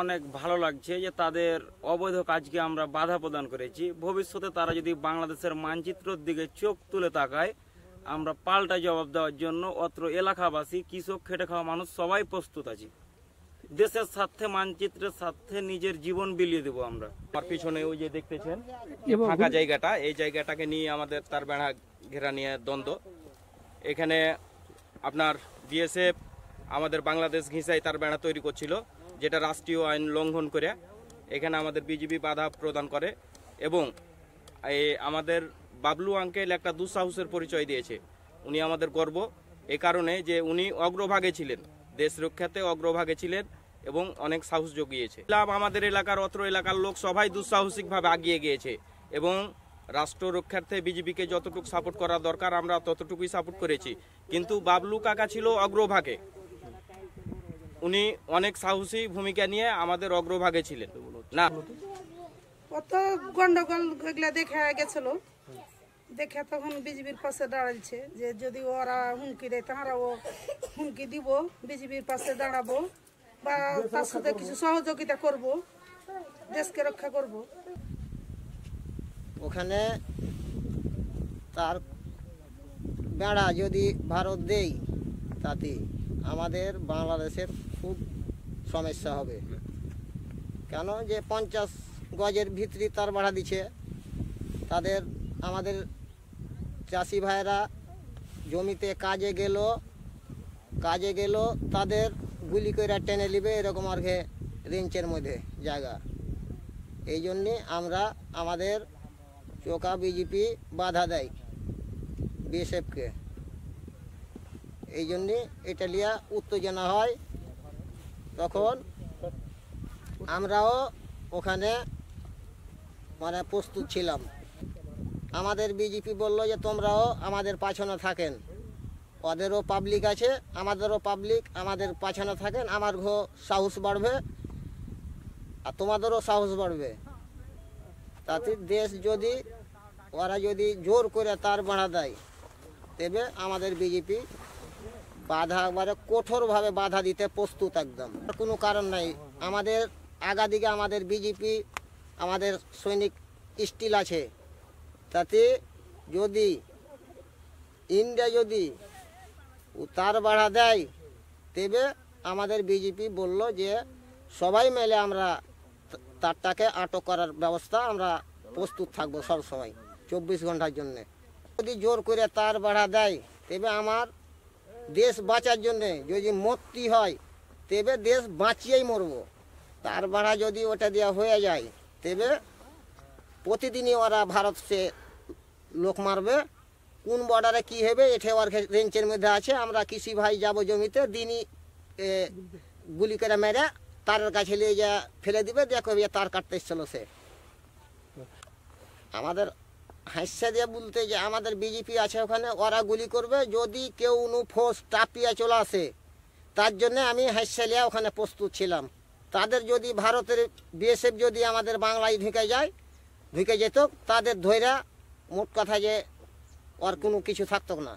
অনেক ভালো লাগছে যে তাদের অবৈধ কাজকে আমরা বাধা প্রদান করেছি। ভবিষ্যতে তারা যদি বাংলাদেশের মানচিত্রের দিকে চোখ তুলে তাকায়, আমরা পাল্টা জবাব দেওয়ার জন্য অত্র এলাকাবাসী, কৃষক, খেটে খাওয়া মানুষ সবাই প্রস্তুত আছি। দেশের স্বার্থে, মানচিত্রের স্বার্থে নিজের জীবন বিলিয়ে দেবো আমরা। আমার পিছনে ওই যে দেখতেছেন ফাঁকা জায়গাটা, এই জায়গাটাকে নিয়ে আমাদের তার বেড়া ঘেরা নিয়ে দ্বন্দ্ব। এখানে আপনার বিএসএফ আমাদের বাংলাদেশ ঘিসাই তার বেড়া তৈরি করছিল, যেটা রাষ্ট্রীয় আইন লঙ্ঘন করে। এখানে আমাদের বিজিবি বাধা প্রদান করে এবং আমাদের বাবলু আঙ্কেল একটা দুঃসাহসের পরিচয় দিয়েছে। উনি আমাদের গর্ব এই কারণে যে উনি অগ্রভাগে ছিলেন, দেশ রক্ষাতে অগ্রভাগে ছিলেন এবং অনেক সাহস জুগিয়েছে। আমাদের এলাকার অত্র এলাকার লোক সবাই দুঃসাহসিকভাবে এগিয়ে গিয়েছে এবং রাষ্ট্র রক্ষার্থে বিজেপিকে যতটুকু সাপোর্ট করা দরকার আমরা ততটুকুই সাপোর্ট করেছি। কিন্তু বাবলু কাকা ছিল অগ্রভাগে, উনি অনেক সাহসী ভূমিকা নিয়ে আমাদের অগ্রভাগে ছিলেন না। কত গন্ডগোল এগুলা দেখা গেছিল, দেখে তখন বিজেপির পাশে দাঁড়াচ্ছে যে যদি ওরা হুমকি দেয় তাহারাও হুমকি দিব, বিজেপির পাশে দাঁড়াবো বা তার সাথে কিছু সহযোগিতা করব, দেশকে রক্ষা করব। ওখানে তার বেড়া যদি ভারত দেই তাতে আমাদের বাংলাদেশের খুব সমস্যা হবে। কেন যে 50 গজের ভিতরে তার বেড়া দিচ্ছে, তাদের আমাদের চাষি ভাইরা জমিতে কাজে গেল তাদের গুলি করে টেনে নিবে, এরকম আর কি রেঞ্চের মধ্যে জায়গা। এই জন্যে আমরা আমাদের চোকা বিজেপি বাধা দেয় বিএসএফকে, এই জন্যে এটা লিয়া উত্তেজনা হয়। তখন আমরাও ওখানে মানে প্রস্তুত ছিলাম। আমাদের বিজেপি বলল যে তোমরাও আমাদের পাছনে থাকেন, ওদেরও পাবলিক আছে, আমাদেরও পাবলিক, আমাদের পাছনে থাকেন, আমার সাহস বাড়বে আর তোমাদেরও সাহস বাড়বে। তাতে দেশ যদি ওরা যদি জোর করে তার বাড়া দেয়, তবে আমাদের বিজেপি বাধা একবারে কঠোরভাবে বাধা দিতে প্রস্তুত একদম। কোনো কারণ নাই, আমাদের আগাদিকে আমাদের বিজেপি, আমাদের সৈনিক স্টিল আছে। তাতে যদি ইন্ডিয়া যদি তার বাড়া দেয়, তবে আমাদের বিজেপি বলল যে সবাই মিলে আমরা তারটাকে আটক করার ব্যবস্থা আমরা প্রস্তুত থাকবো সবসময় 24 ঘন্টার জন্যে। যদি জোর করে তার বাড়া দেয়, তবে আমার দেশ বাঁচার জন্যে যদি মরতে হয়, তবে দেশ বাঁচিয়েই মরব। তার বাড়া যদি ওটা দেওয়া হয়ে যায়, তবে প্রতিদিনই ওরা ভারতকে লোক মারবে। কোন বর্ডারে কী হবে এটা ওর রেঞ্চের মধ্যে আছে। আমরা কৃষি ভাই যাব জমিতে, দিনই গুলি করে মেরে তারের কাছে নিয়ে যা ফেলে দিবে, দেখো তার কাটতে এসেছিল সে। আমাদের হাস্যা দিয়ে বলতে যে আমাদের বিজেপি আছে ওখানে, ওরা গুলি করবে। যদি কেউ ফোর্স টাপিয়া চলে আসে, তার জন্যে আমি হাস্যা লিয়া ওখানে প্রস্তুত ছিলাম। তাদের যদি ভারতের বিএসএফ যদি আমাদের বাংলায় ঢুকে যেত, তাদের ধৈরা মোট কথা যে ওর কোনো কিছু থাকতো না।